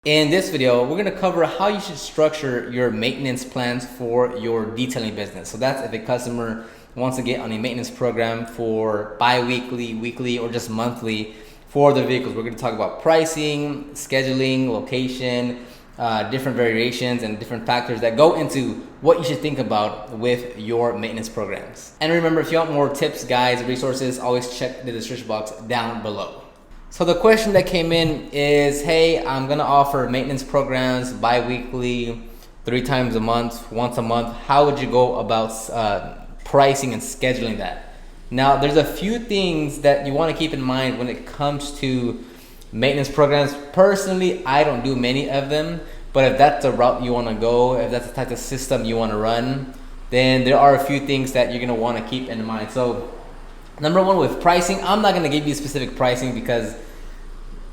In this video, we're going to cover how you should structure your maintenance plans for your detailing business. So that's if a customer wants to get on a maintenance program for bi-weekly, weekly, or just monthly for the vehicles. We're going to talk about pricing, scheduling, location, different variations, and different factors that go into what you should think about with your maintenance programs. And remember, if you want more tips, guides, resources, always check the description box down below. So the question that came in is, hey, I'm gonna offer maintenance programs bi-weekly, 3 times a month, once a month. How would you go about pricing and scheduling that? Now, there's a few things that you wanna keep in mind when it comes to maintenance programs. Personally, I don't do many of them, but if that's the route you wanna go, if that's the type of system you wanna run, then there are a few things that you're gonna wanna keep in mind. So, number one, with pricing, I'm not going to give you specific pricing because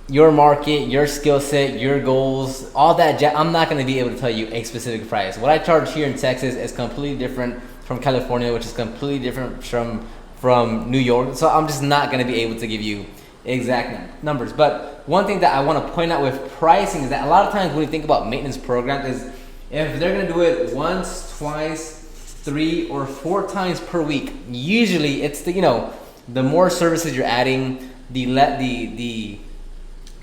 your market, your skill set, your goals, all that, I'm not going to be able to tell you a specific price. What I charge here in Texas is completely different from California, which is completely different from New York. So I'm just not going to be able to give you exact numbers. But one thing that I want to point out with pricing is that a lot of times when you think about maintenance programs is if they're going to do it once, twice, 3 or 4 times per week, usually it's the more services you're adding, the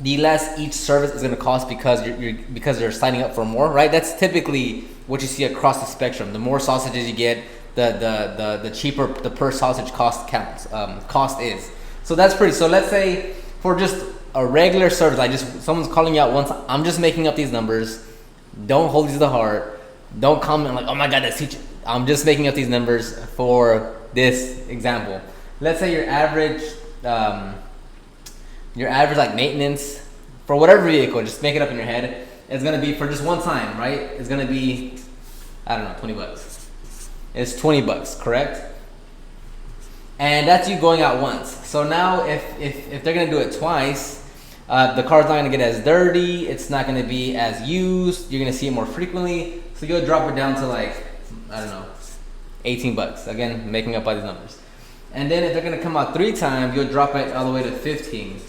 less each service is going to cost because you're signing up for more, right? That's typically what you see across the spectrum. The more sausages you get, the cheaper the per sausage cost is. So that's pretty. So let's say for just a regular service, someone's calling you out once. I'm just making up these numbers. Don't hold these to the heart. Don't comment like, oh my God, that's teaching. I'm just making up these numbers for this example. Let's say your average like maintenance for whatever vehicle, just make it up in your head, is gonna be for just one time, right? It's gonna be, I don't know, 20 bucks. It's 20 bucks, correct? And that's you going out once. So now if they're gonna do it twice, the car's not gonna get as dirty, it's not gonna be as used, you're gonna see it more frequently, so you'll drop it down to like, I don't know, 18 bucks. Again, making up all these numbers. And then if they're gonna come out 3 times, you'll drop it all the way to 15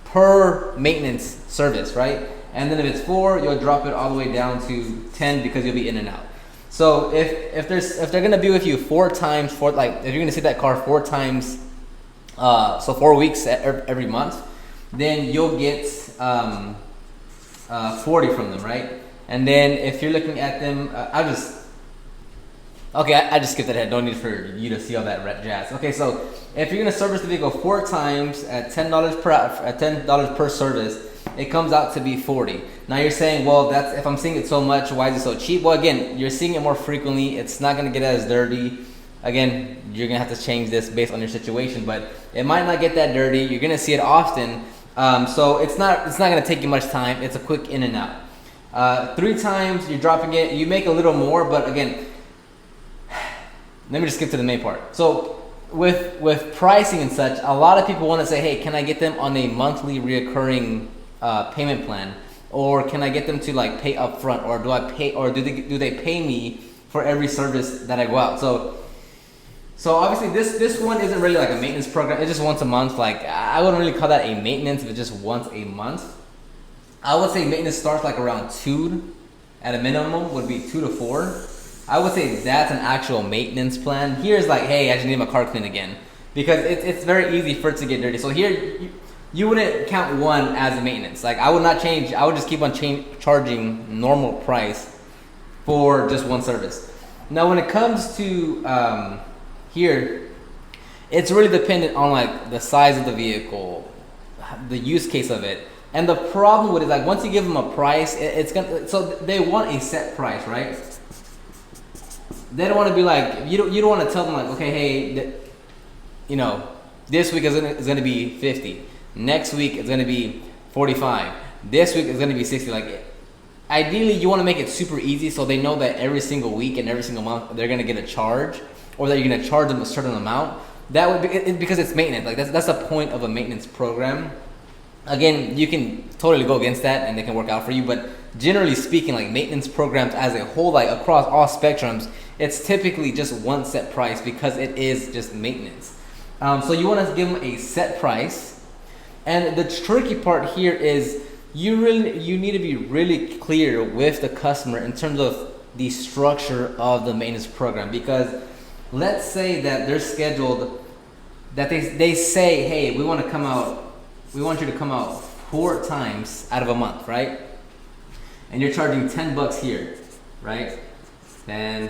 per maintenance service, right? And then if it's 4, you'll drop it all the way down to 10 because you'll be in and out. So if they're gonna be with you 4 times, if you're gonna see that car 4 times, so 4 weeks every month, then you'll get 40 from them, right? And then if you're looking at them, I just skipped ahead. Don't need for you to see all that jazz. Okay, so if you're gonna service the vehicle 4 times at $10 per service, it comes out to be 40. Now you're saying, well, that's if I'm seeing it so much, why is it so cheap? Well, again, you're seeing it more frequently. It's not gonna get as dirty. Again, you're gonna have to change this based on your situation, but it might not get that dirty. You're gonna see it often, so it's not gonna take you much time. It's a quick in and out. 3 times you're dropping it. You make a little more, but again, let me just skip to the main part. So with pricing and such, a lot of people want to say, hey, can I get them on a monthly reoccurring payment plan, or can I get them to like pay up front, or do they pay me for every service that I go out? So obviously this one isn't really like a maintenance program. It's just once a month. Like I wouldn't really call that a maintenance if it's just once a month. I would say maintenance starts like around 2 at a minimum, would be 2 to 4. I would say that's an actual maintenance plan. Here's like, hey, I just need my car cleaned again. Because it's very easy for it to get dirty. So here, you wouldn't count 1 as a maintenance. Like I would not change, I would just keep on charging normal price for just 1 service. Now when it comes to here, it's really dependent on like the size of the vehicle, the use case of it. And the problem with it, like once you give them a price, so they want a set price, right? They don't want to be like, you don't want to tell them like, okay, hey, this week is going to be 50. Next week it's going to be 45. This week it's going to be 60. Like, ideally you want to make it super easy so they know that every single week and every single month they're going to get a charge, or that you're going to charge them a certain amount. That would be because it's maintenance. Like that's the point of a maintenance program. Again, you can totally go against that and they can work out for you, but generally speaking, like maintenance programs as a whole, like across all spectrums, it's typically just 1 set price because it is just maintenance. So you want to give them a set price, and the tricky part here is you need to be really clear with the customer in terms of the structure of the maintenance program, because let's say that they're scheduled, that they say, hey, we want you to come out 4 times out of a month, right? And you're charging $10 here, right? 10,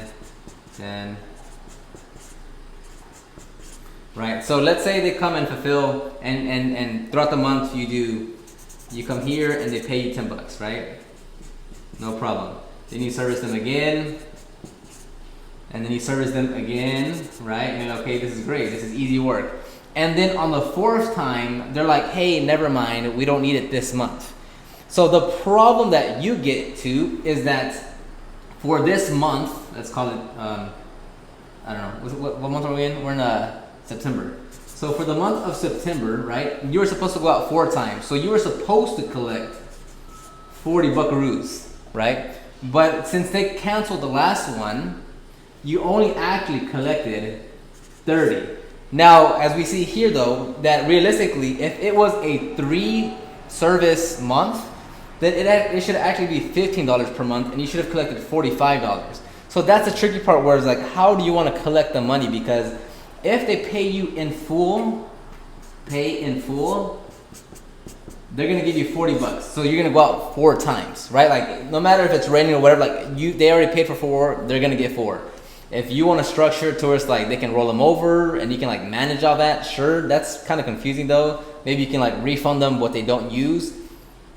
right? So let's say they come and fulfill, and throughout the month you come here and they pay you $10, right? No problem. Then you service them again, and then you service them again, right? And you're like, okay, this is great, this is easy work. And then on the 4th time, they're like, hey, never mind, we don't need it this month. So the problem that you get to is that for this month, let's call it, I don't know, what month are we in? We're in September. So for the month of September, right, you were supposed to go out 4 times. So you were supposed to collect 40 buckaroos, right? But since they canceled the last one, you only actually collected 30. Now, as we see here though, that realistically, if it was a 3 service month, then it should actually be $15 per month, and you should have collected $45. So that's the tricky part, where it's like, how do you want to collect the money? Because if they pay you in full, they're gonna give you $40. So you're gonna go out 4 times, right? Like, no matter if it's raining or whatever, like they already paid for 4, they're gonna get 4. If you want to structure it towards like they can roll them over and you can like manage all that, sure, that's kind of confusing though. Maybe you can like refund them what they don't use.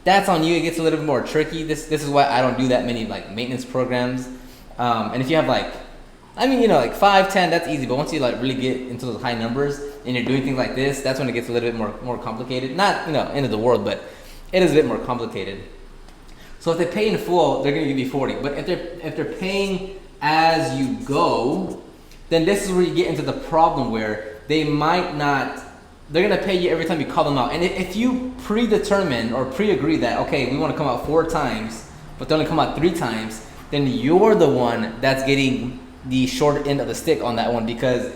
That's on you. It gets a little bit more tricky. This is why I don't do that many like maintenance programs. And if you have like, I mean, you know, like 5, 10, that's easy. But once you like really get into those high numbers and you're doing things like this, that's when it gets a little bit more complicated. Not, you know, end of the world, but it is a bit more complicated. So if they pay in full, they're going to give you 40. But if they're paying as you go, then this is where you get into the problem where they might not, they're going to pay you every time you call them out. And if you predetermine or pre-agree that, okay, we want to come out 4 times, but they only come out 3 times, then you're the one that's getting the short end of the stick on that one. Because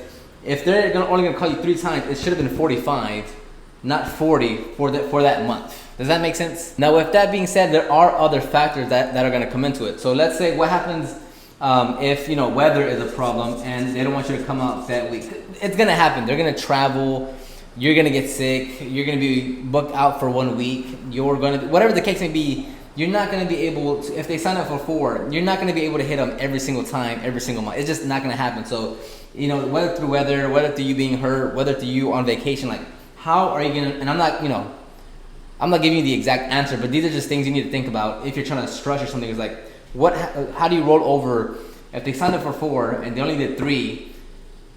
if they're only going to call you 3 times, it should have been 45, not 40 for that month. Does that make sense? Now, with that being said, there are other factors that are going to come into it. So let's say what happens if, you know, weather is a problem and they don't want you to come out that week. It's going to happen. They're going to travel. You're going to get sick. You're going to be booked out for 1 week. You're going to, whatever the case may be, you're not going to be able to, if they sign up for 4, you're not going to be able to hit them every single time, every single month. It's just not going to happen. So, you know, whether through weather, whether through you being hurt, whether through you on vacation, like, how are you going to, and I'm not, you know, I'm not giving you the exact answer, but these are just things you need to think about if you're trying to structure something. It's like, how do you roll over if they signed up for 4 and they only did 3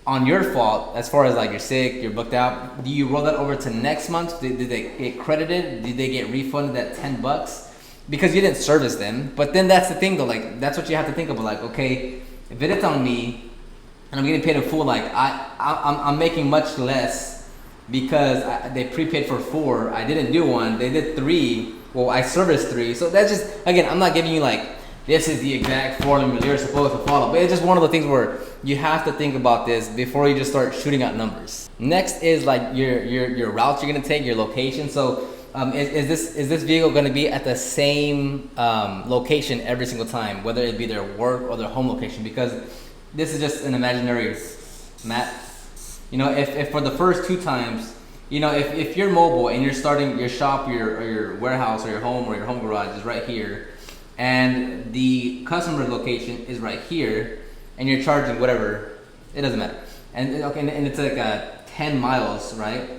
on your fault, as far as like you're sick, you're booked out? Do you roll that over to next month? Did they get credited? Did they get refunded that $10? Because you didn't service them. But then that's the thing though, like that's what you have to think about. Like, okay, if it is on me and I'm getting paid in full, like I'm making much less because they prepaid for 4. I didn't do 1. They did 3. Well, I serviced 3. So that's just, again, I'm not giving you like, this is the exact formula you're supposed to follow. But it's just one of the things where you have to think about this before you just start shooting out numbers. Next is like your routes you're gonna take, your location. So is this vehicle gonna be at the same location every single time, whether it be their work or their home location? Because this is just an imaginary map. You know, if for the first 2 times, you know, if you're mobile and you're starting your shop, your warehouse or your home garage is right here, and the customer's location is right here, and you're charging whatever, it doesn't matter. And okay, and it's like 10 miles, right?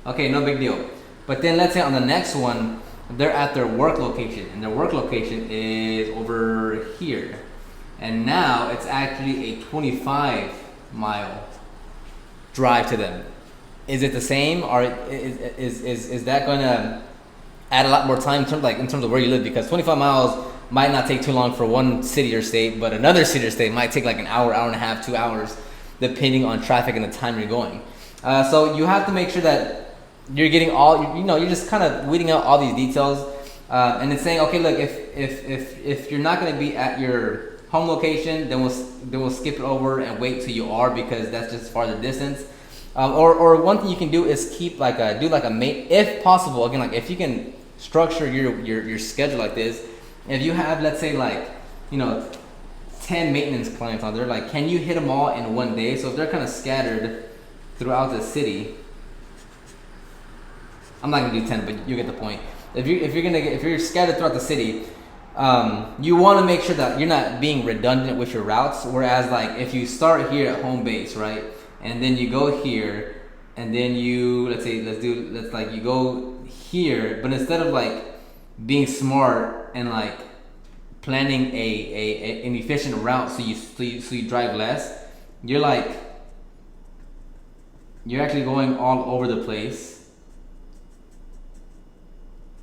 Okay, no big deal. But then let's say on the next one, they're at their work location, and their work location is over here, and now it's actually a 25-mile drive to them. Is it the same, or is that going to add a lot more time in terms of where you live? Because 25 miles might not take too long for one city or state, but another city or state might take like an hour, hour and a half, 2 hours, depending on traffic and the time you're going. So you have to make sure that you're getting all, you know, you're just kind of weeding out all these details, and it's saying, okay, look, if you're not going to be at your home location, then we'll skip it over and wait till you are, because that's just farther distance. Or one thing you can do is keep like do like a if possible, again, like if you can structure your schedule like this, if you have, let's say, like, 10 maintenance clients out there, like, can you hit them all in one day? So if they're kind of scattered throughout the city, I'm not gonna do 10, but you get the point. If you're scattered throughout the city, you want to make sure that you're not being redundant with your routes. Whereas, like, if you start here at home base, right, and then you go here, and then you you go here, but instead of like being smart and like planning an efficient route, so you drive less, you're actually going all over the place.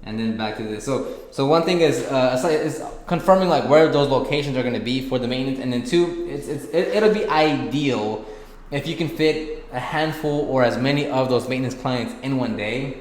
And then back to this. So one thing is confirming like where those locations are going to be for the maintenance, and then two, it'll be ideal if you can fit a handful or as many of those maintenance clients in one day.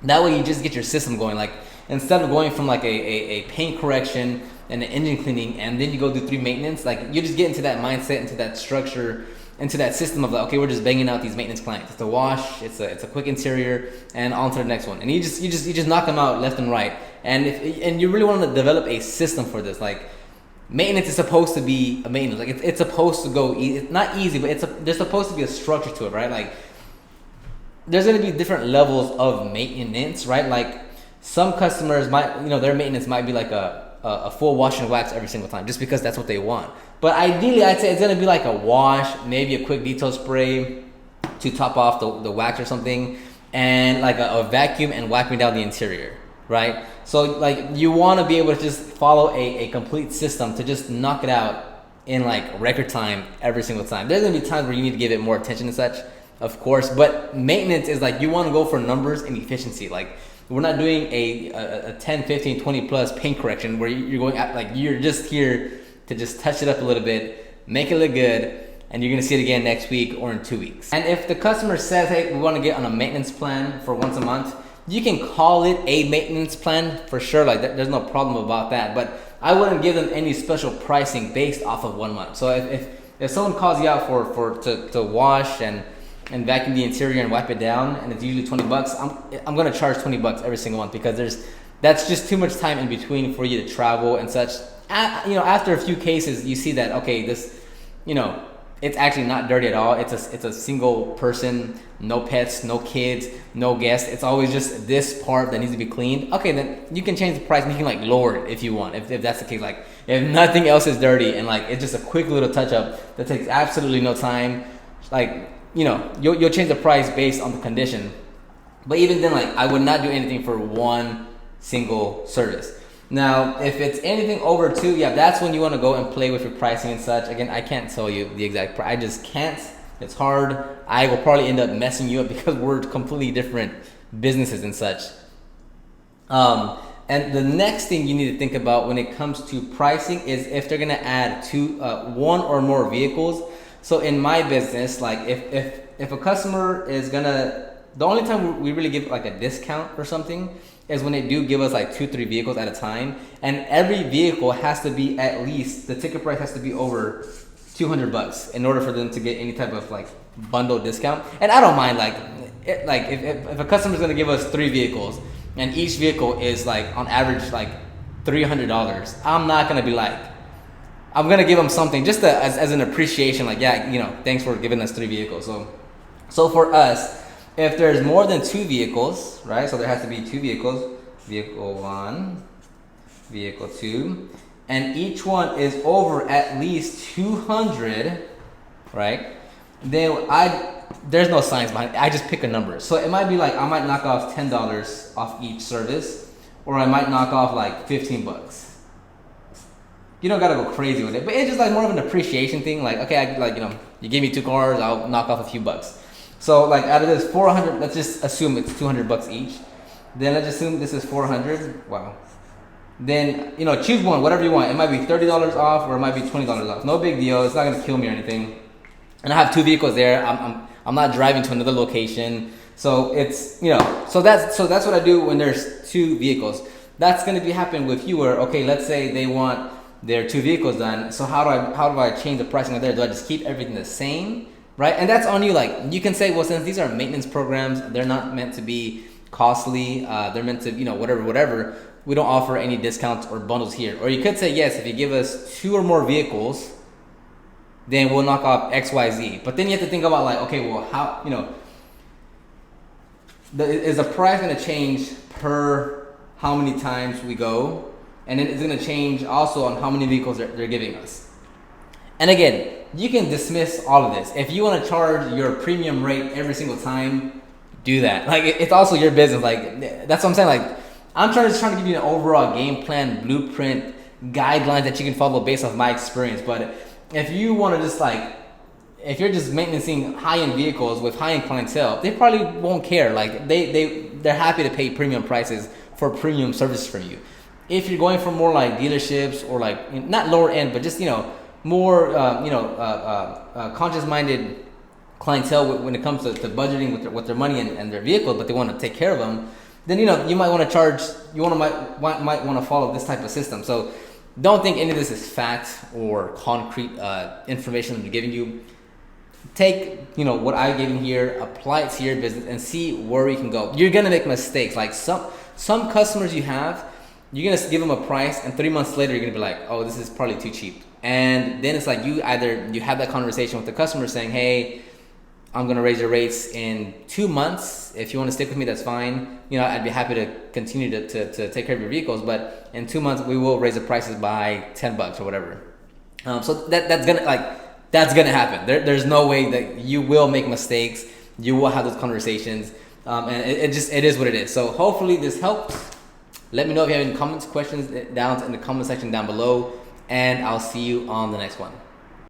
That way you just get your system going. Like, instead of going from like a paint correction and an engine cleaning, and then you go do 3 maintenance, like, you just get into that mindset, into that structure, into that system of like, okay, we're just banging out these maintenance clients. It's a wash, it's a quick interior, and on to the next one. And you just knock them out left and right. And you really want to develop a system for this. Like, maintenance is supposed to be a maintenance. Like, it's supposed to go it's not easy, but there's supposed to be a structure to it, right? Like, there's going to be different levels of maintenance, right? Like, some customers might, their maintenance might be like a full wash and wax every single time, just because that's what they want. But ideally, I'd say it's gonna be like a wash, maybe a quick detail spray to top off the wax or something, and like a vacuum and wiping down the interior, right? So like, you want to be able to just follow a complete system to just knock it out in like record time every single time. There's gonna be times where you need to give it more attention and such, of course, but maintenance is like, you want to go for numbers and efficiency. Like, we're not doing a 10, 15, 20 plus paint correction where you're going at, like, you're just here to just touch it up a little bit, make it look good, and you're gonna see it again next week or in 2 weeks. And if the customer says, hey, we want to get on a maintenance plan for once a month, you can call it a maintenance plan for sure. Like, there's no problem about that. But I wouldn't give them any special pricing based off of 1 month. So if someone calls you out to wash and vacuum the interior and wipe it down, and it's usually $20, I'm gonna charge $20 every single month, because that's just too much time in between for you to travel and such. After a few cases, you see that, okay, this, it's actually not dirty at all. It's a single person, no pets, no kids, no guests. It's always just this part that needs to be cleaned. Okay, then you can change the price and you can like lower it if you want, if that's the case. Like, if nothing else is dirty and like it's just a quick little touch up that takes absolutely no time, like, you'll change the price based on the condition. But even then, like, I would not do anything for one single service. Now, if it's anything over 2, yeah, that's when you want to go and play with your pricing and such. Again, I can't tell you the exact price. I just can't. It's hard. I will probably end up messing you up because we're completely different businesses and such. And the next thing you need to think about when it comes to pricing is if they're going to add 1 or more vehicles. So in my business, like, if a customer is gonna, the only time we really give like a discount or something is when they do give us like 2-3 vehicles at a time, and every vehicle has to be, at least the ticket price has to be over $200 in order for them to get any type of like bundle discount. And I don't mind, like, if a customer is gonna give us 3 vehicles and each vehicle is like on average like $300, I'm not gonna be like, I'm gonna give them something just as an appreciation, like, yeah, thanks for giving us 3 vehicles. So for us, if there's more than 2 vehicles, right? So there has to be 2 vehicles, vehicle 1, vehicle 2, and each one is over at least 200, right? Then there's no science behind it. I just pick a number. So it might be like, I might knock off $10 off each service, or I might knock off like $15. You don't gotta go crazy with it, but it's just like more of an appreciation thing. Like, okay, you gave me 2 cars, I'll knock off a few bucks. So like, out of this 400, let's just assume it's $200 each. Then let's assume this is 400. Wow. Then, choose one, whatever you want. It might be $30 off, or it might be $20 off. No big deal. It's not gonna kill me or anything. And I have 2 vehicles there. I'm not driving to another location. So it's, so that's what I do when there's 2 vehicles. That's gonna be happening with you, where, okay, let's say they want their 2 vehicles done. So how do I change the pricing there? Do I just keep everything the same, right? And that's on you. Like, you can say, well, since these are maintenance programs, they're not meant to be costly. They're meant to, whatever. We don't offer any discounts or bundles here. Or you could say, yes, if you give us 2 or more vehicles, then we'll knock off XYZ. But then you have to think about like, okay, well, how, is the price going to change per how many times we go? And then it's going to change also on how many vehicles they're giving us. And again, you can dismiss all of this. If you want to charge your premium rate every single time, do that. Like, it's also your business. Like, that's what I'm saying. Like, I'm trying to give you an overall game plan, blueprint, guidelines that you can follow based off my experience. But if you want to just like, if you're just maintaining high-end vehicles with high-end clientele, they probably won't care. Like, they're happy to pay premium prices for premium services from you. If you're going for more like dealerships or like, not lower end, but just, more conscious-minded clientele when it comes to budgeting with their money and their vehicle, but they want to take care of them, then you might want to charge. Might want to follow this type of system. So don't think any of this is fact or concrete information I'm giving you. Take what I gave you here, apply it to your business, and see where you can go. You're gonna make mistakes. Like some customers you have, you're gonna give them a price, and 3 months later you're gonna be like, oh, this is probably too cheap. And then it's like you have that conversation with the customer saying, hey, I'm gonna raise your rates in 2 months. If you want to stick with me, that's fine. I'd be happy to continue to take care of your vehicles, but in 2 months we will raise the prices by $10 or whatever. So that's gonna happen. There's no way that you will make mistakes. You will have those conversations, and it is what it is. So hopefully this helps. Let me know if you have any comments, questions down in the comment section down below, and I'll see you on the next one.